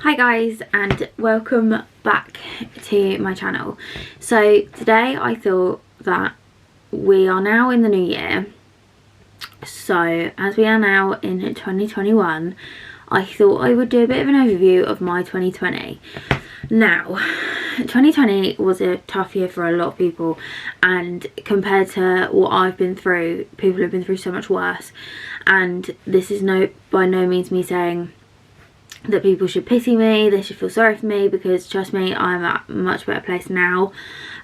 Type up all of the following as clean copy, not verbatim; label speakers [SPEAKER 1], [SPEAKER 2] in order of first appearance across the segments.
[SPEAKER 1] Hi guys, and welcome back to my channel. So today I thought that we are now in the new year, so as we are now in 2021, I thought I would do a bit of an overview of my 2020. Now 2020 was a tough year for a lot of people, and compared to what I've been through, people have been through so much worse. And this is by no means me saying that people should pity me, they should feel sorry for me, because trust me, I'm at a much better place now.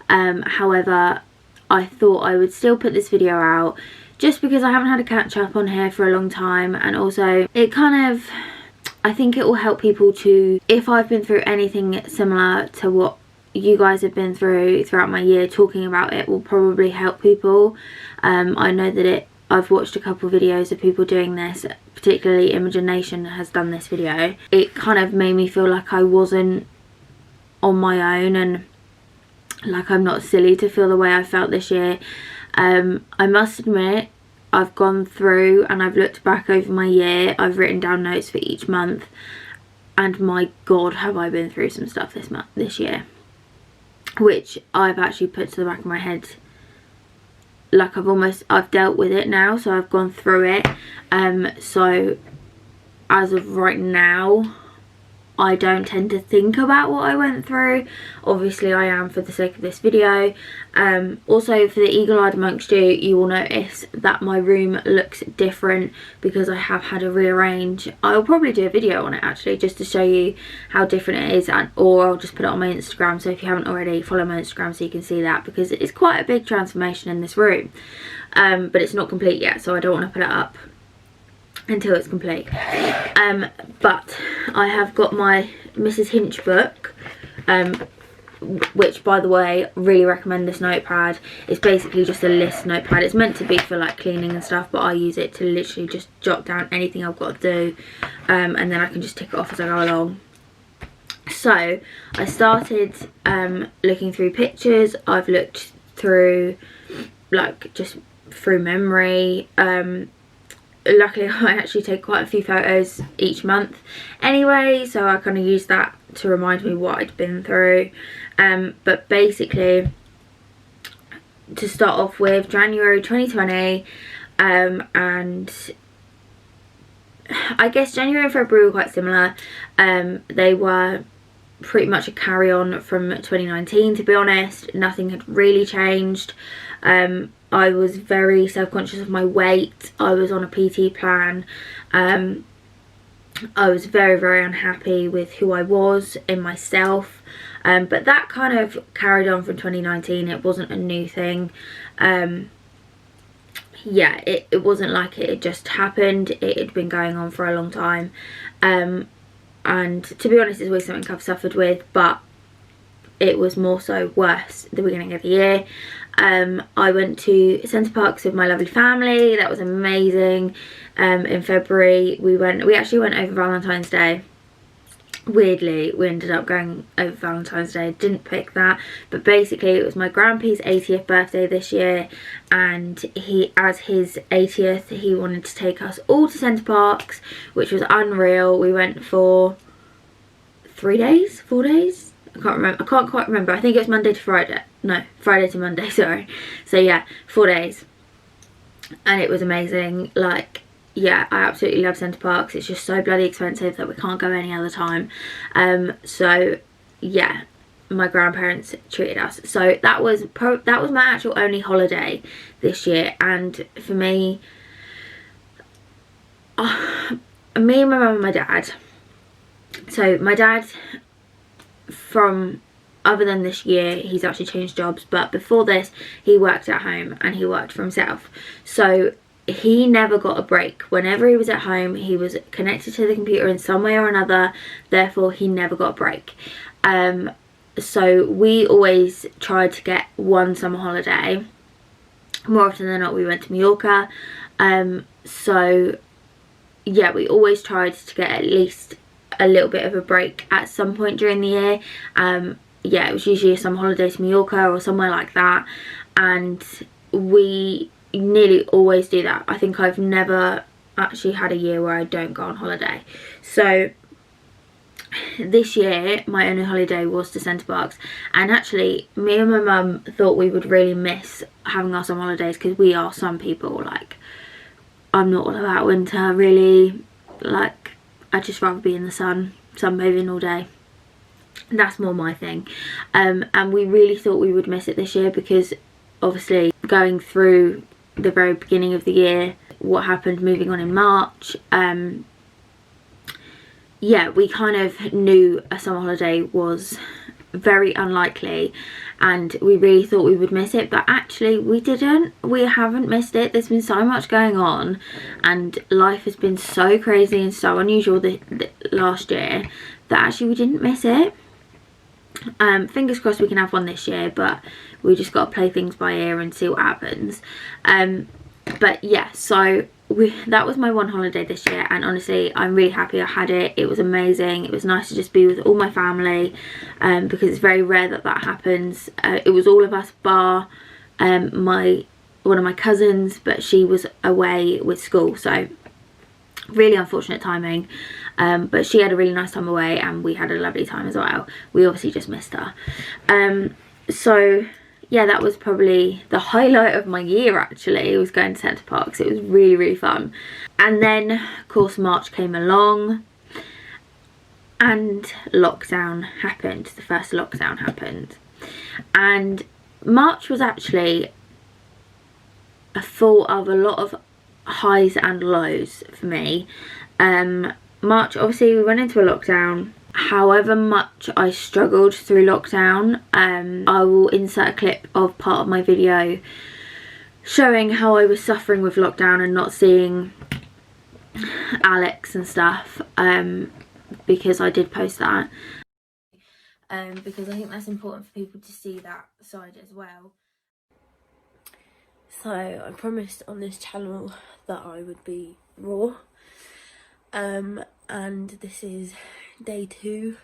[SPEAKER 1] However, I thought I would still put this video out just because I haven't had a catch up on here for a long time, and also it kind of, I think it will help people to, if I've been through anything similar to what you guys have been through throughout my year, talking about it will probably help people. I know that I've watched a couple of videos of people doing this, particularly Imogen Nation has done this video. It kind of made me feel like I wasn't on my own, and like I'm not silly to feel the way I felt this year. I must admit, I've gone through and I've looked back over my year, I've written down notes for each month, and my god, have I been through some stuff this year, which I've actually put to the back of my head. Like I've dealt with it now, so I've gone through it. So as of right now, I don't tend to think about what I went through. Obviously I am for the sake of this video. Also for the eagle-eyed amongst you, you will notice that my room looks different because I have had a rearrange. I'll probably do a video on it actually, just to show you how different it is, or I'll just put it on my Instagram. So if you haven't already, follow my Instagram so you can see that, because it's quite a big transformation in this room. But it's not complete yet, so I don't want to put it up until it's complete. But I have got my Mrs. Hinch book, which, by the way, really recommend this notepad. It's basically just a list notepad. It's meant to be for like cleaning and stuff, but I use it to literally just jot down anything I've got to do, and then I can just tick it off as I go along. So I started looking through pictures. I've looked through, like, just through memory. Luckily I actually take quite a few photos each month anyway, so I kind of use that to remind me what I'd been through. But basically, to start off with, January 2020, and I guess January and February were quite similar. They were pretty much a carry-on from 2019, to be honest. Nothing had really changed. I was very self-conscious of my weight. I was on a PT plan. I was very, very unhappy with who I was in myself. But that kind of carried on from 2019. It wasn't a new thing. Yeah, it wasn't like it had just happened. It had been going on for a long time. And to be honest, it's always something I've suffered with, but it was more so worse at the beginning of the year. I went to Centre Parks with my lovely family. That was amazing. In February we actually went over Valentine's Day. Weirdly, we ended up going over Valentine's Day. Didn't pick that, but basically it was my grandpa's 80th birthday this year, and he, as his 80th, he wanted to take us all to Centre Parks, which was unreal. We went for 3 days, 4 days, I can't remember. I can't quite remember. I think it was Monday to Friday. No, Friday to Monday, sorry. So yeah, 4 days. And it was amazing. Like, yeah, I absolutely love Centre Parks. It's just so bloody expensive that we can't go any other time. So yeah, my grandparents treated us. So that was my actual only holiday this year. And for me, me and my mum and my dad. So my dad, from other than this year, he's actually changed jobs, but before this he worked at home and he worked for himself, so he never got a break. Whenever he was at home, he was connected to the computer in some way or another, therefore he never got a break. So we always tried to get one summer holiday. More often than not we went to Mallorca. So yeah, we always tried to get at least a little bit of a break at some point during the year. Yeah, it was usually some holiday to Mallorca or somewhere like that, and we nearly always do that. I think I've never actually had a year where I don't go on holiday. So this year my only holiday was to Centre Parks, and actually me and my mum thought we would really miss having our summer holidays, because we are some people, like, I'm not all about winter really. Like, I'd just rather be in the sun, sunbathing all day. That's more my thing. And we really thought we would miss it this year, because obviously going through the very beginning of the year, what happened moving on in March, yeah, we kind of knew a summer holiday was very unlikely, and we really thought we would miss it, but actually we didn't. We haven't missed it. There's been so much going on, and life has been so crazy and so unusual last year, that actually we didn't miss it. Fingers crossed we can have one this year, but we just got to play things by ear and see what happens. But yeah, so that was my one holiday this year, and honestly I'm really happy I had it. It was amazing. It was nice to just be with all my family, because it's very rare that that happens. It was all of us bar one of my cousins, but she was away with school, so really unfortunate timing. But she had a really nice time away, and we had a lovely time as well. We obviously just missed her. So yeah, that was probably the highlight of my year actually. It was going to Centre Parks. It was really, really fun. And then of course March came along, and lockdown happened. The first lockdown happened, and March was actually full of a lot of highs and lows for me. March, obviously we went into a lockdown. However much I struggled through lockdown, I will insert a clip of part of my video showing how I was suffering with lockdown and not seeing Alex and stuff, because I did post that, because I think that's important for people to see that side as well. So I promised on this channel that I would be raw, and this is day 2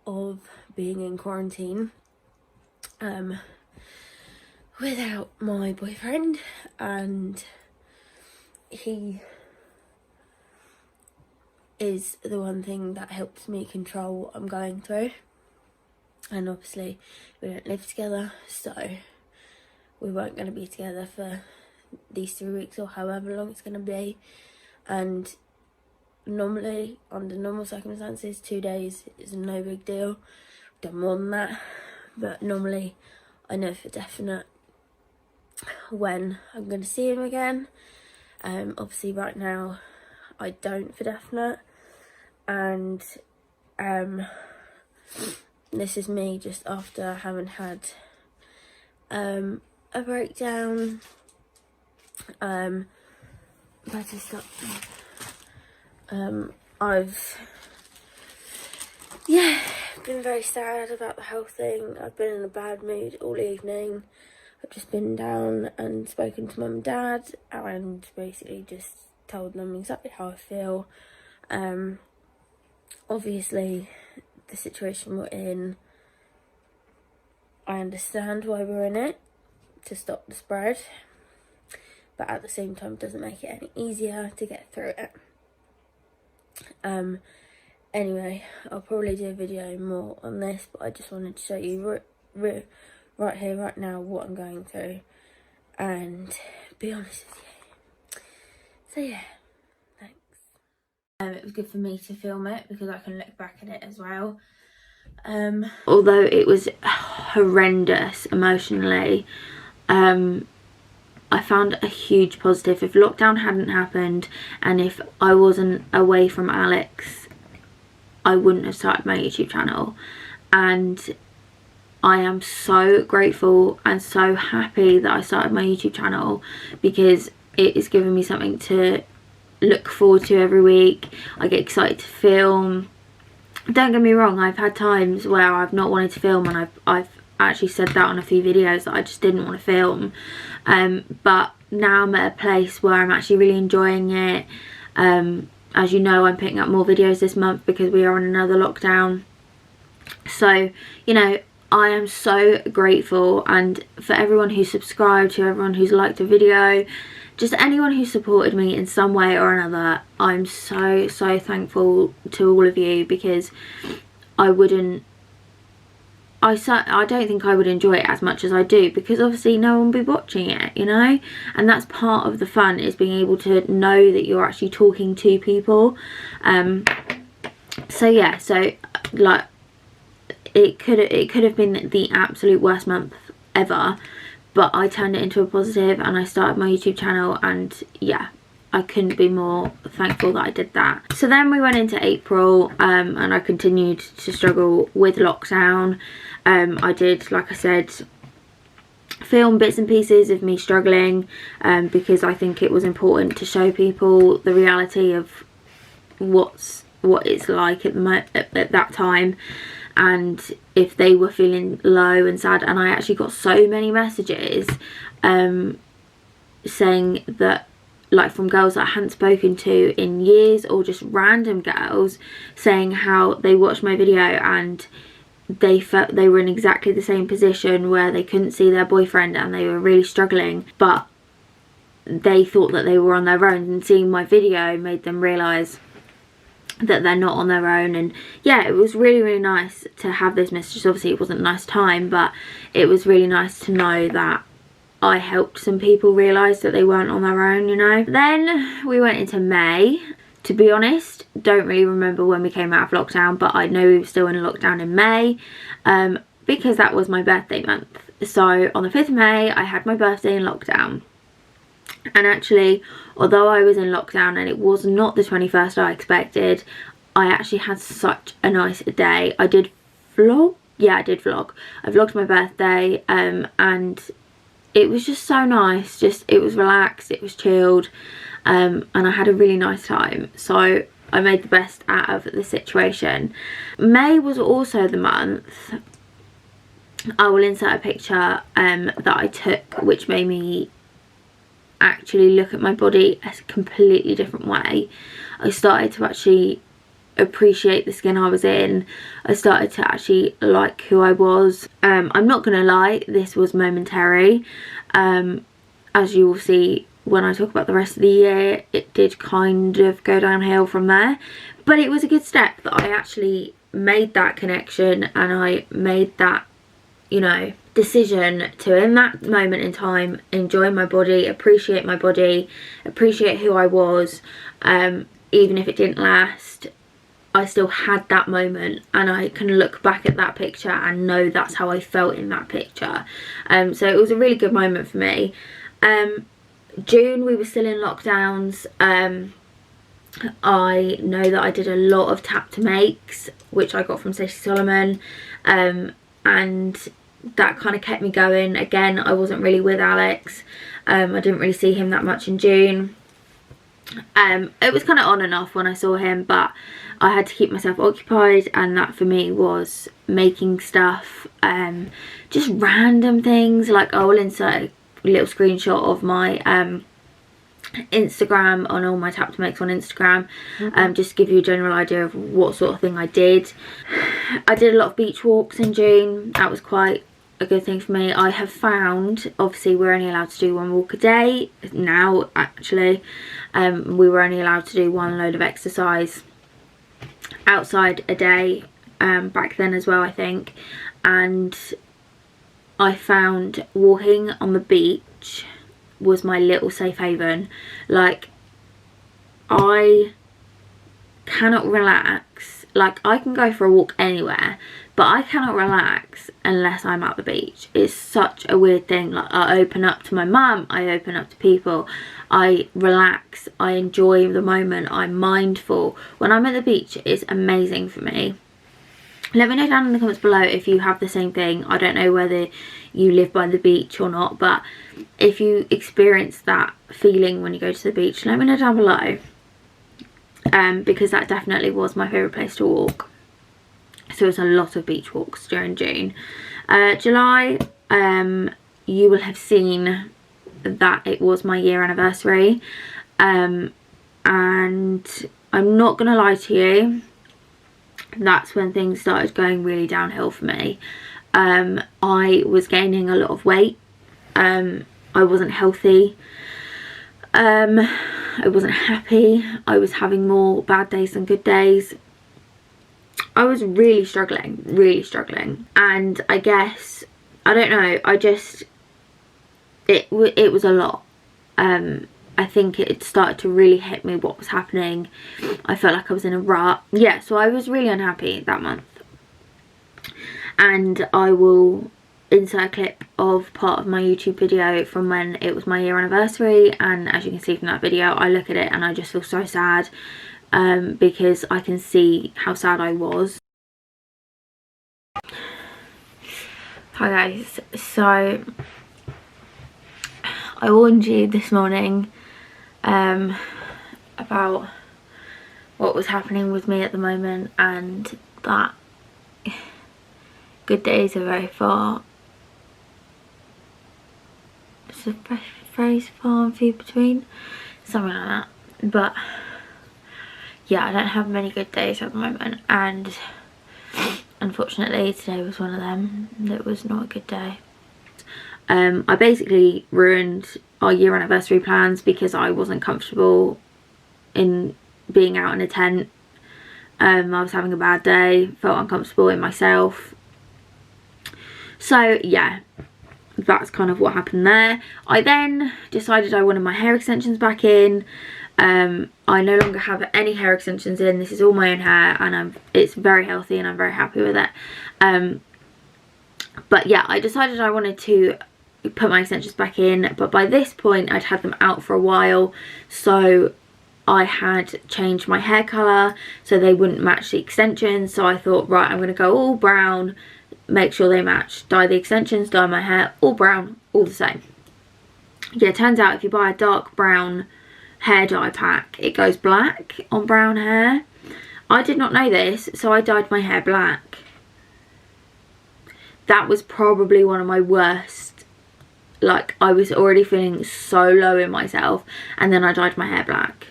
[SPEAKER 1] of being in quarantine, without my boyfriend, and he is the one thing that helps me control what I'm going through. And obviously we don't live together, so we weren't going to be together for these 3 weeks or however long it's going to be. And normally, under normal circumstances, 2 days is no big deal. I've done more than that, but normally I know for definite when I'm going to see him again. Obviously right now I don't for definite, and this is me just after having had a breakdown. Better stop. I've been very sad about the whole thing. I've been in a bad mood all evening. I've just been down and spoken to mum and dad, and basically just told them exactly how I feel. Obviously the situation we're in, I understand why we're in it, to stop the spread, but at the same time it doesn't make it any easier to get through it. Anyway, I'll probably do a video more on this, but I just wanted to show you right here, right now, what I'm going through, and be honest with you. So yeah, thanks. It was good for me to film it because I can look back at it as well. Although it was horrendous emotionally, I found a huge positive. If lockdown hadn't happened and if I wasn't away from Alex, I wouldn't have started my YouTube channel. And I am so grateful and so happy that I started my YouTube channel, because it is giving me something to look forward to every week. I get excited to film. Don't get me wrong, I've had times where I've not wanted to film, and I've actually said that on a few videos that I just didn't want to film. But now I'm at a place where I'm actually really enjoying it. As you know, I'm picking up more videos this month because we are on another lockdown. So, you know, I am so grateful, and for everyone who subscribed, to everyone who's liked a video, just anyone who supported me in some way or another, I'm so thankful to all of you, because I don't think I would enjoy it as much as I do, because obviously no one will be watching it, you know, and that's part of the fun, is being able to know that you're actually talking to people. So yeah, so like it could have been the absolute worst month ever, but I turned it into a positive and I started my YouTube channel, and yeah, I couldn't be more thankful that I did that. So then we went into April, and I continued to struggle with lockdown. I did, like I said, film bits and pieces of me struggling, because I think it was important to show people the reality of what it's like at that time, and if they were feeling low and sad. And I actually got so many messages saying that, like, from girls that I hadn't spoken to in years, or just random girls saying how they watched my video and they felt they were in exactly the same position, where they couldn't see their boyfriend and they were really struggling, but they thought that they were on their own, and seeing my video made them realise that they're not on their own. And yeah, it was really nice to have this message. Obviously it wasn't a nice time, but it was really nice to know that I helped some people realise that they weren't on their own, you know. Then we went into May. To be honest, don't really remember when we came out of lockdown, but I know we were still in lockdown in May, because that was my birthday month. So on the 5th of May I had my birthday in lockdown. And actually, although I was in lockdown and it was not the 21st I expected, I actually had such a nice day. I did vlog. Yeah, I did vlog. I vlogged my birthday, and it was just so nice. It was relaxed, it was chilled, and I had a really nice time. So I made the best out of the situation. May was also the month, I will insert a picture that I took, which made me actually look at my body a completely different way. I started to actually appreciate the skin I was in. I started to actually like who I was. I'm not gonna lie, this was momentary. As you will see when I talk about the rest of the year, it did kind of go downhill from there, but it was a good step that I actually made that connection, and I made that, you know, decision to, in that moment in time, enjoy my body, appreciate who I was. Even if it didn't last, I still had that moment, and I can look back at that picture and know that's how I felt in that picture. So it was a really good moment for me. June, we were still in lockdowns. I know that I did a lot of tap to makes, which I got from Stacey Solomon, and that kind of kept me going. Again, I wasn't really with Alex. I didn't really see him that much in June. It was kind of on and off when I saw him, but I had to keep myself occupied, and that for me was making stuff, just random things. Like, I will insert a little screenshot of my Instagram, on all my tap to makes on Instagram, just to give you a general idea of what sort of thing I did. I did a lot of beach walks in June. That was quite a good thing for me. I have found, obviously we're only allowed to do 1 walk a day now, actually. We were only allowed to do 1 load of exercise outside a day, back then as well, I think. And I found walking on the beach was my little safe haven. Like, I cannot relax. Like, I can go for a walk anywhere, but I cannot relax unless I'm at the beach. It's such a weird thing. Like, I open up to my mum, I open up to people, I relax, I enjoy the moment, I'm mindful. When I'm at the beach, it's amazing for me. Let me know down in the comments below if you have the same thing. I don't know whether you live by the beach or not, but if you experience that feeling when you go to the beach, let me know down below. Because that definitely was my favourite place to walk. So it's a lot of beach walks during June. July, you will have seen that it was my year anniversary. And I'm not going to lie to you, that's when things started going really downhill for me. I was gaining a lot of weight. I wasn't healthy. I wasn't happy. I was having more bad days than good days. I was really struggling. And I guess, I don't know, it was a lot. I think it started to really hit me what was happening. I felt like I was in a rut. Yeah, so I was really unhappy that month. And I will insert a clip of part of my YouTube video from when it was my year anniversary, and as you can see from that video, I look at it and I just feel so sad, because I can see how sad I was. Hi guys, so I warned you this morning about what was happening with me at the moment, and that good days are very far. It's a phrase, far and few between, something like that. But yeah, I don't have many good days at the moment, and unfortunately today was one of them. It was not a good day. I basically ruined our year anniversary plans because I wasn't comfortable in being out in a tent. I was having a bad day, felt uncomfortable in myself. So yeah, that's kind of what happened there. I then decided I wanted my hair extensions back in. I no longer have any hair extensions in. This is all my own hair, and it's very healthy and I'm very happy with it. But yeah, I decided I wanted to put my extensions back in, but by this point I'd had them out for a while, so I had changed my hair colour so they wouldn't match the extensions. So I thought, right, I'm going to go all brown, make sure they match, dye the extensions, dye my hair, all brown, all the same. Yeah, it turns out if you buy a dark brown hair dye pack, it goes black on brown hair. I did not know this, so I dyed my hair black. That was probably one of my worst. Like, I was already feeling so low in myself, and then I dyed my hair black.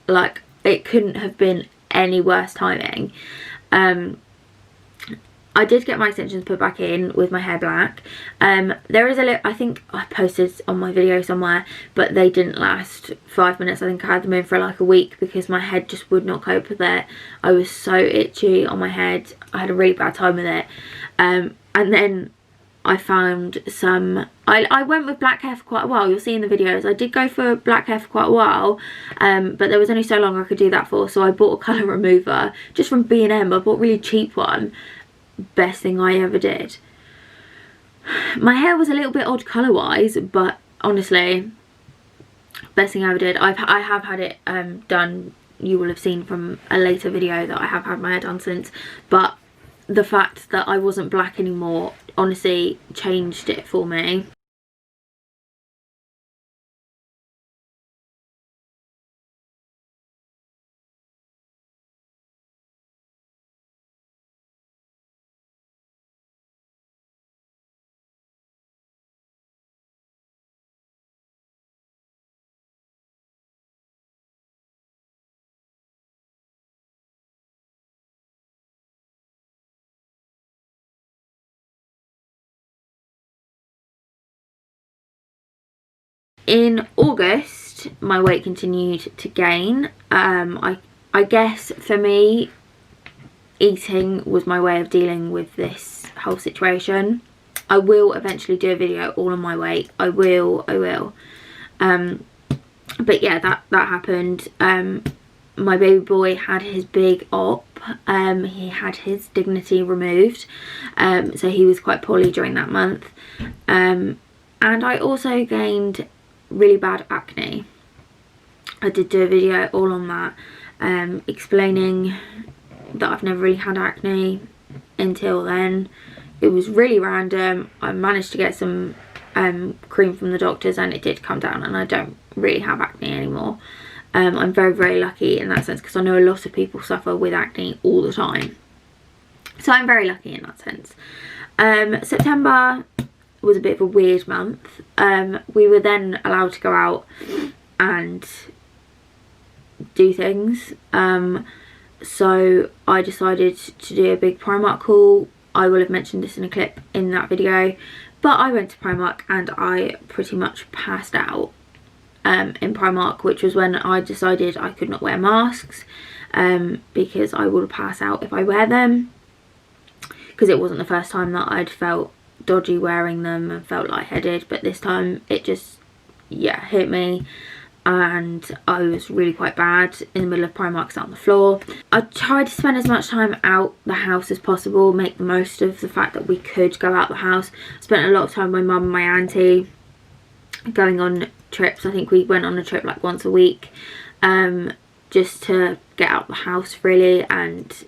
[SPEAKER 1] Like, it couldn't have been any worse timing. I did get my extensions put back in with my hair black. There is a little, I think I posted on my video somewhere, but they didn't last 5 minutes. I think I had them in for like a week because my head just would not cope with it. I was so itchy on my head. I had a really bad time with it. And then I found some, I went with black hair for quite a while. You'll see in the videos I did go for black hair for quite a while, but there was only so long I could do that for, so I bought a colour remover just from B&M. I bought a really cheap one. Best thing I ever did. My hair was a little bit odd colour wise, but honestly, best thing I ever did. I have had it done. You will have seen from a later video that I have had my hair done since, but the fact that I wasn't black anymore honestly changed it for me. In August, my weight continued to gain. I guess for me, eating was my way of dealing with this whole situation. I will eventually do a video all on my weight. I will. But yeah, that happened. My baby boy had his big op. He had his dignity removed. So he was quite poorly during that month. And I also gained really bad acne. I did do a video all on that, explaining that I've never really had acne until then. It was really random. I managed to get some cream from the doctors and it did come down, and I don't really have acne anymore. I'm very lucky in that sense, because I know a lot of people suffer with acne all the time, so I'm very lucky in that sense. September was a bit of a weird month. We were then allowed to go out and do things, so I decided to do a big Primark haul. I will have mentioned this in a clip in that video, but I went to Primark and I pretty much passed out in Primark, which was when I decided I could not wear masks because I will pass out if I wear them, because it wasn't the first time that I'd felt dodgy wearing them and felt lightheaded, but this time it just, yeah, hit me and I was really quite bad in the middle of Primark, sat on the floor. I tried to spend as much time out the house as possible, make the most of the fact that we could go out the house. Spent a lot of time with my mum and my auntie, going on trips. I think we went on a trip like once a week, just to get out the house really, and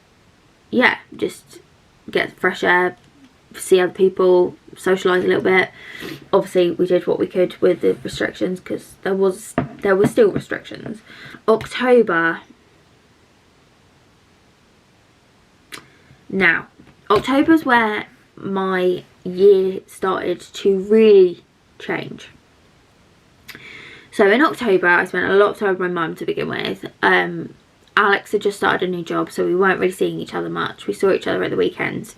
[SPEAKER 1] yeah, just get fresh air, see other people, socialise a little bit. Obviously we did what we could with the restrictions, because there was still restrictions. October's where my year started to really change. So in October I spent a lot of time with my mum to begin with. Alex had just started a new job, so we weren't really seeing each other much. We saw each other at the weekends,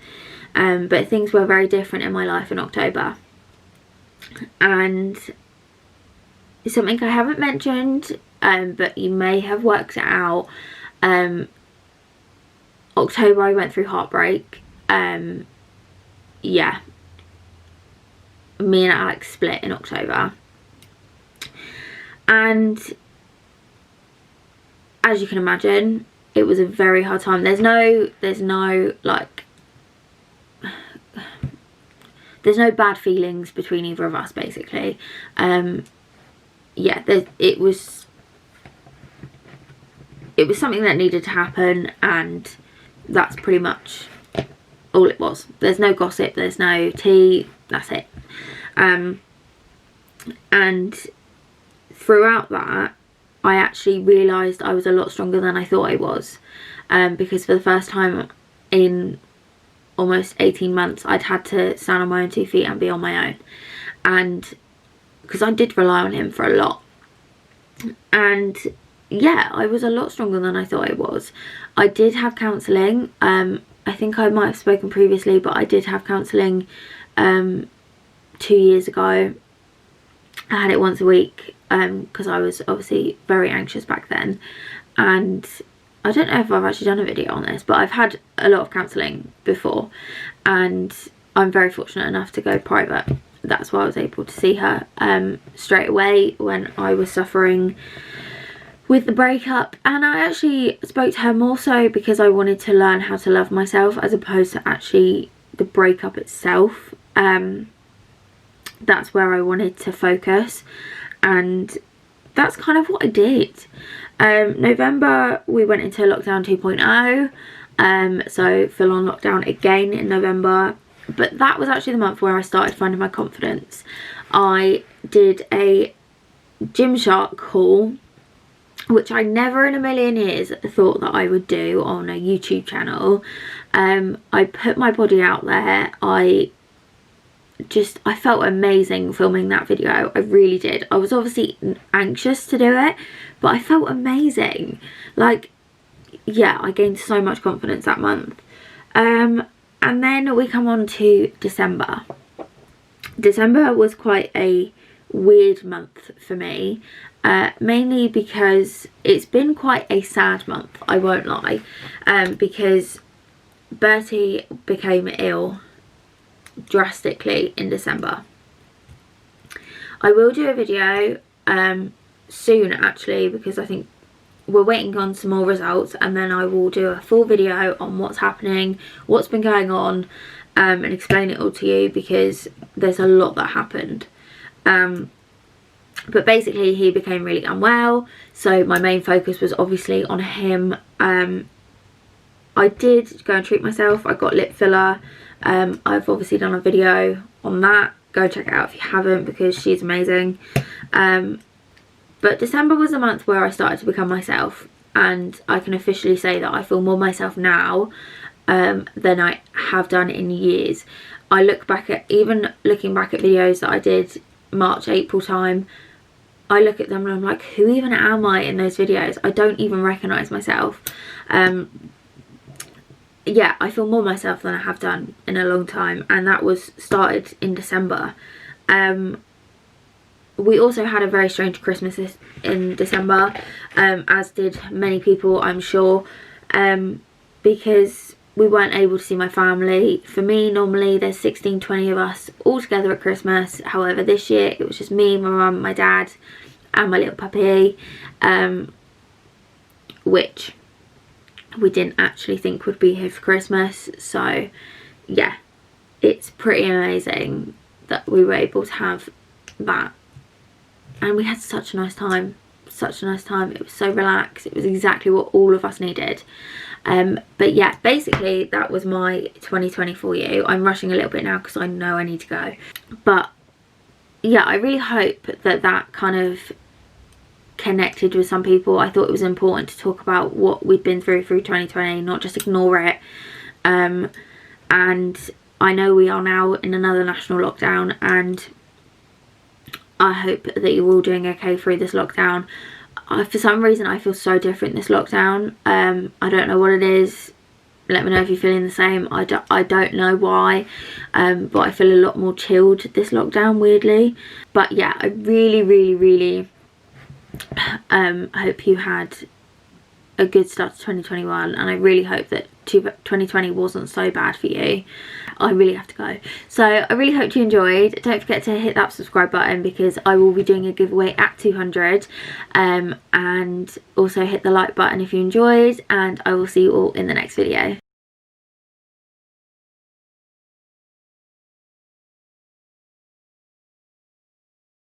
[SPEAKER 1] but things were very different in my life in October. And something I haven't mentioned, but you may have worked it out, October I went through heartbreak. Yeah, me and Alex split in October, and as you can imagine, it was a very hard time. There's no like, there's no bad feelings between either of us, basically. Yeah, it was something that needed to happen, and that's pretty much all it was. There's no gossip, there's no tea, that's it. And throughout that, I actually realised I was a lot stronger than I thought I was, because for the first time in almost 18 months I'd had to stand on my own 2 feet and be on my own, and because I did rely on him for a lot. And yeah, I was a lot stronger than I thought I was. I did have counselling. I think I might have spoken previously, but I did have counselling 2 years ago. I had it once a week because I was obviously very anxious back then, and I don't know if I've actually done a video on this, but I've had a lot of counselling before, and I'm very fortunate enough to go private. That's why I was able to see her straight away when I was suffering with the breakup. And I actually spoke to her more so because I wanted to learn how to love myself, as opposed to actually the breakup itself. That's where I wanted to focus, and that's kind of what I did. November we went into lockdown 2.0, so full on lockdown again in November. But that was actually the month where I started finding my confidence. I did a Gymshark haul, which I never in a million years thought that I would do on a YouTube channel. I put my body out there. I felt amazing filming that video. I really did. I was obviously anxious to do it, but I felt amazing. Like, yeah, I gained so much confidence that month. And then we come on to December. December was quite a weird month for me, mainly because it's been quite a sad month, I won't lie, because Bertie became ill drastically in December. I will do a video soon actually, because I think we're waiting on some more results, and then I will do a full video on what's happening, what's been going on, and explain it all to you, because there's a lot that happened. But basically he became really unwell, so my main focus was obviously on him. I did go and treat myself. I got lip filler. I've obviously done a video on that. Go check it out if you haven't, because she's amazing. But December was the month where I started to become myself, and I can officially say that I feel more myself now than I have done in years. I look back at, even looking back at videos that I did March, April time, I look at them and I'm like, who even am I in those videos? I don't even recognise myself. yeah, I feel more myself than I have done in a long time, and that was started in December. We also had a very strange Christmas in December, as did many people, I'm sure, because we weren't able to see my family. For me, normally there's 16-20 of us all together at Christmas. However, this year it was just me, my mum, my dad and my little puppy, which we didn't actually think would be here for Christmas. So yeah, it's pretty amazing that we were able to have that, and we had such a nice time. Such a nice time. It was so relaxed. It was exactly what all of us needed. But yeah, basically that was my 2020 for you. I'm rushing a little bit now because I know I need to go, but yeah, I really hope that that kind of connected with some people. I thought it was important to talk about what we'd been through 2020, not just ignore it. And I know we are now in another national lockdown, and I hope that you're all doing okay through this lockdown. For some reason I feel so different this lockdown. I don't know what it is. Let me know if you're feeling the same. I don't know why, but I feel a lot more chilled this lockdown, weirdly. But yeah, I really hope you had a good start to 2021, and I really hope that 2020 wasn't so bad for you. I really have to go, so I really hope you enjoyed. Don't forget to hit that subscribe button, because I will be doing a giveaway at 200, and also hit the like button if you enjoyed, and I will see you all in the next video.